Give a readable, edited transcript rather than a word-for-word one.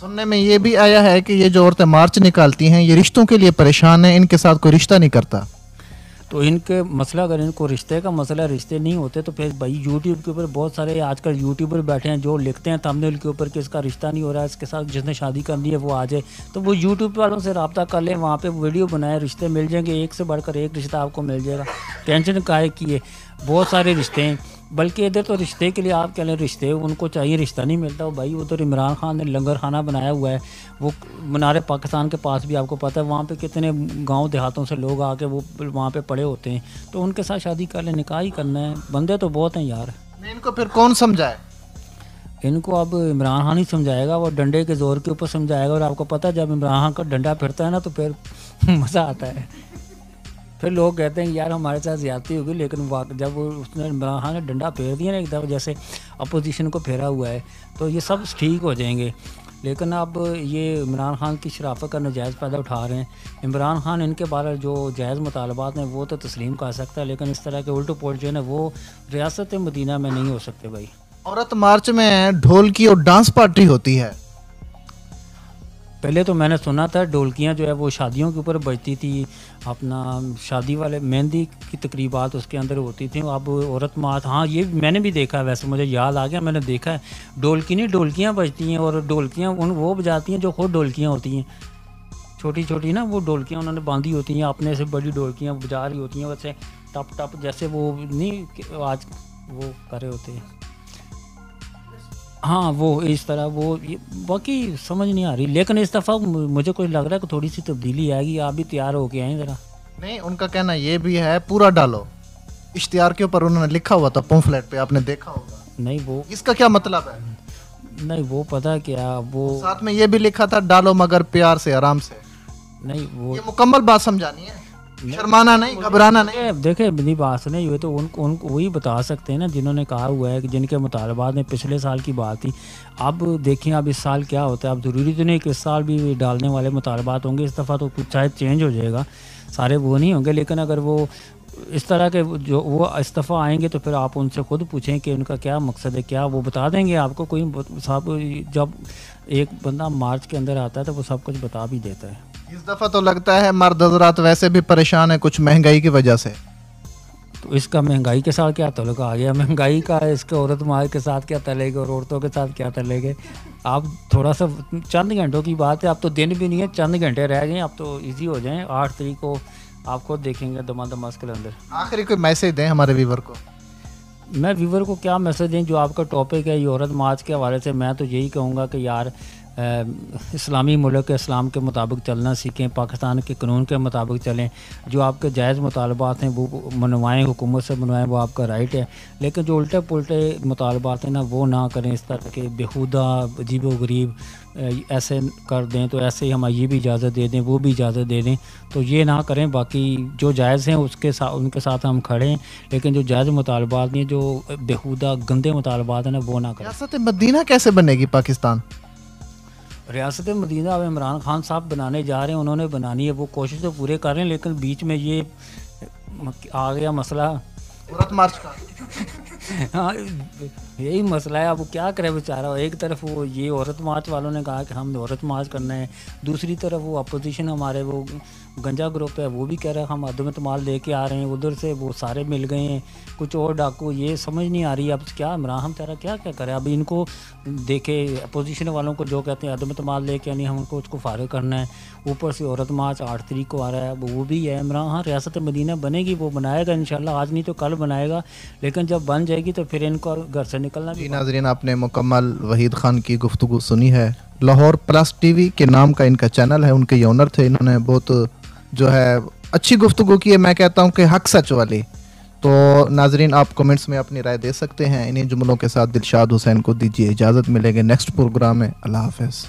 سننے میں یہ بھی آیا ہے کہ یہ جو عورتیں مارچ نکالتی ہیں یہ رشتوں کے لیے پریشان ہیں، ان کے ساتھ کوئی رشتہ نہیں کرتا. تو ان کے مسئلہ اگر ان کو رشتے کا مسئلہ رشتے نہیں ہوتے تو پھر بھائی یوٹیوب کے اوپر بہت سارے آج کل یوٹیوبر بیٹھے ہیں جو لکھتے ہیں تھمبنیل کے اوپر کہ اس کا رشتہ نہیں ہو رہا ہے، اس کے ساتھ جس نے شادی کرنی ہے وہ آ جائے. تو وہ یوٹیوب والوں سے رابطہ کر لیں، وہاں پہ ویڈیو بنائیں، رشتے مل جائیں گے، ایک سے بڑھ کر ایک رشتہ آپ کو مل جائے گا. ٹینشن کائے کی ہے، بہت سارے رشتے ہیں. بلکہ ادھر تو رشتے کے لیے آپ کہہ لیں رشتے ان کو چاہیے، رشتہ نہیں ملتا. وہ بھائی ادھر عمران خان نے لنگر خانہ بنایا ہوا ہے، وہ منار پاکستان کے پاس بھی آپ کو پتہ ہے، وہاں پہ کتنے گاؤں دیہاتوں سے لوگ آ کے وہ وہاں پہ پڑے ہوتے ہیں. تو ان کے ساتھ شادی کر لیں، نکاح ہی کرنا ہے. بندے تو بہت ہیں یار. ان کو پھر کون سمجھائے؟ ان کو اب عمران خان ہی سمجھائے گا، وہ ڈنڈے کے زور کے اوپر سمجھائے گا. اور آپ کو پتہ ہے جب عمران خان کا ڈنڈا پھرتا ہے نا تو پھر مزہ آتا ہے. پھر لوگ کہتے ہیں یار ہمارے ساتھ زیادتی ہوگی، لیکن جب اس نے عمران خان نے ڈنڈا پھیر دیا نا ایک دفعہ جیسے اپوزیشن کو پھیرا ہوا ہے تو یہ سب ٹھیک ہو جائیں گے. لیکن اب یہ عمران خان کی شرافت کا نجائز فائدہ اٹھا رہے ہیں. عمران خان ان کے بارے جو جائز مطالبات ہیں وہ تو تسلیم کر سکتا ہے، لیکن اس طرح کے الٹو پولٹ جو ہے نا وہ ریاست مدینہ میں نہیں ہو سکتے. بھائی عورت مارچ میں ڈھولکی اور ڈانس پارٹی ہوتی ہے. پہلے تو میں نے سنا تھا ڈھولکیاں جو ہے وہ شادیوں کے اوپر بجتی تھی، اپنا شادی والے مہندی کی تقریبات اس کے اندر ہوتی تھیں. اب عورت مارچ، ہاں یہ میں نے بھی دیکھا ہے، ویسے مجھے یاد آ گیا، میں نے دیکھا ہے ڈھولکی نہیں ڈھولکیاں بجتی ہیں. اور ڈھولکیاں وہ بجاتی ہیں جو خود ڈھولکیاں ہوتی ہیں، چھوٹی چھوٹی نا وہ ڈھولکیاں انہوں نے باندھی ہوتی ہیں، اپنے سے بڑی ڈھولکیاں بجا رہی ہوتی ہیں ویسے ٹپ ٹپ جیسے وہ نہیں آج وہ کر رہے ہوتے ہیں. ہاں وہ اس طرح وہ باقی سمجھ نہیں آ رہی. لیکن اس دفعہ مجھے کوئی لگ رہا ہے کہ تھوڑی سی تبدیلی آئے گی. آپ بھی تیار ہو کے آئیں ذرا. نہیں ان کا کہنا یہ بھی ہے پورا ڈالو، اشتہار کے اوپر انہوں نے لکھا ہوا تھا پمفلیٹ پہ، آپ نے دیکھا ہوگا. نہیں وہ اس کا کیا مطلب ہے؟ نہیں وہ پتہ کیا وہ ساتھ میں یہ بھی لکھا تھا ڈالو مگر پیار سے آرام سے. نہیں وہ یہ مکمل بات سمجھانی ہے، شرمانا نہیں، گھبرانا نہیں. دیکھیں میری بات سنیں ہوئے تو ان کو وہی بتا سکتے ہیں نا جنہوں نے کہا ہوا ہے کہ جن کے مطالبات میں پچھلے سال کی بات تھی. اب دیکھیں اب اس سال کیا ہوتا ہے. اب ضروری تو نہیں کہ اس سال بھی ڈالنے والے مطالبات ہوں گے. اس دفعہ تو کچھ شاید چینج ہو جائے گا، سارے وہ نہیں ہوں گے. لیکن اگر وہ اس طرح کے جو وہ اس دفعہ آئیں گے تو پھر آپ ان سے خود پوچھیں کہ ان کا کیا مقصد ہے، کیا وہ بتا دیں گے آپ کو. کوئی صاحب جب ایک بندہ مارچ کے اندر آتا ہے تو وہ سب کچھ بتا بھی دیتا ہے. اس دفعہ تو لگتا ہے مرد حضرات ویسے بھی پریشان ہیں کچھ مہنگائی کی وجہ سے. تو اس کا مہنگائی کے ساتھ کیا تعلق آ گیا؟ مہنگائی کا اس کے عورت مارچ کے ساتھ کیا تعلق ہے اور عورتوں کے ساتھ کیا تعلق ہے؟ آپ تھوڑا سا چند گھنٹوں کی بات ہے، اب تو دن بھی نہیں ہے، چند گھنٹے رہ گئے، اب تو ایزی ہو جائیں. 8 تاریخ کو آپ خود دیکھیں گے دمادم کے اندر. آخری کوئی میسج دیں ہمارے ویور کو. میں ویور کو کیا میسج دیں؟ جو آپ کا ٹاپک ہے یہ عورت مارچ کے حوالے سے، میں تو یہی کہوں گا کہ یار اسلامی ملک اسلام کے مطابق چلنا سیکھیں، پاکستان کے قانون کے مطابق چلیں. جو آپ کے جائز مطالبات ہیں وہ منوائیں، حکومت سے منوائیں، وہ آپ کا رائٹ ہے. لیکن جو الٹے پلٹے مطالبات ہیں نا وہ نہ کریں. اس طرح کے بیہودہ عجیب و غریب ایسے کر دیں تو ایسے ہی ہم یہ بھی اجازت دے دیں، وہ بھی اجازت دے دیں، تو یہ نہ کریں. باقی جو جائز ہیں اس کے ساتھ ان کے ساتھ ہم کھڑے ہیں، لیکن جو جائز مطالبات نہیں، جو بیہودہ گندے مطالبات ہیں نا وہ نہ کریں. ریاست مدینہ کیسے بنے گی پاکستان؟ ریاست مدینہ اب عمران خان صاحب بنانے جا رہے ہیں، انہوں نے بنانی ہے، وہ کوشش تو پورے کر رہے ہیں. لیکن بیچ میں یہ آ گیا مسئلہ عورت مارچ کا. ہاں یہی مسئلہ ہے. اب وہ کیا کرے بیچارہ. ایک طرف وہ یہ عورت مارچ والوں نے کہا کہ ہم عورت مارچ کرنا ہے، دوسری طرف وہ اپوزیشن ہمارے وہ گنجا گروپ ہے وہ بھی کہہ رہا ہے ہم عدم اعتماد لے کے آ رہے ہیں. ادھر سے وہ سارے مل گئے ہیں، کچھ اور ڈاکو. یہ سمجھ نہیں آ رہی اب کیا عمران ہم تیرا کیا کرے. اب ان کو دیکھے اپوزیشن والوں کو جو کہتے ہیں عدم اعتماد لے کے، یعنی ہم کو اس کو فارغ کرنا ہے. اوپر سے عورت مارچ 8 تاریخ کو آ رہا ہے، وہ بھی ہے. عمران خان ریاست مدینہ بنے گی، وہ بنائے گا انشاءاللہ، آج نہیں تو کل بنائے گا. لیکن جب بن جائے گی تو پھر ان کو گھر سے نکلنا بھی. ناظرین آپ نے مکمل وحید خان کی گفتگو سنی ہے. لاہور پلس ٹی وی کے نام کا ان کا چینل ہے، ان کے یہ اونر تھے. انہوں نے بہت جو ہے اچھی گفتگو کی ہے، میں کہتا ہوں کہ حق سچ والی. تو ناظرین آپ کمنٹس میں اپنی رائے دے سکتے ہیں. انہیں جملوں کے ساتھ دلشاد حسین کو دیجیے اجازت. ملیں گے نیکسٹ پروگرام میں. اللہ حافظ.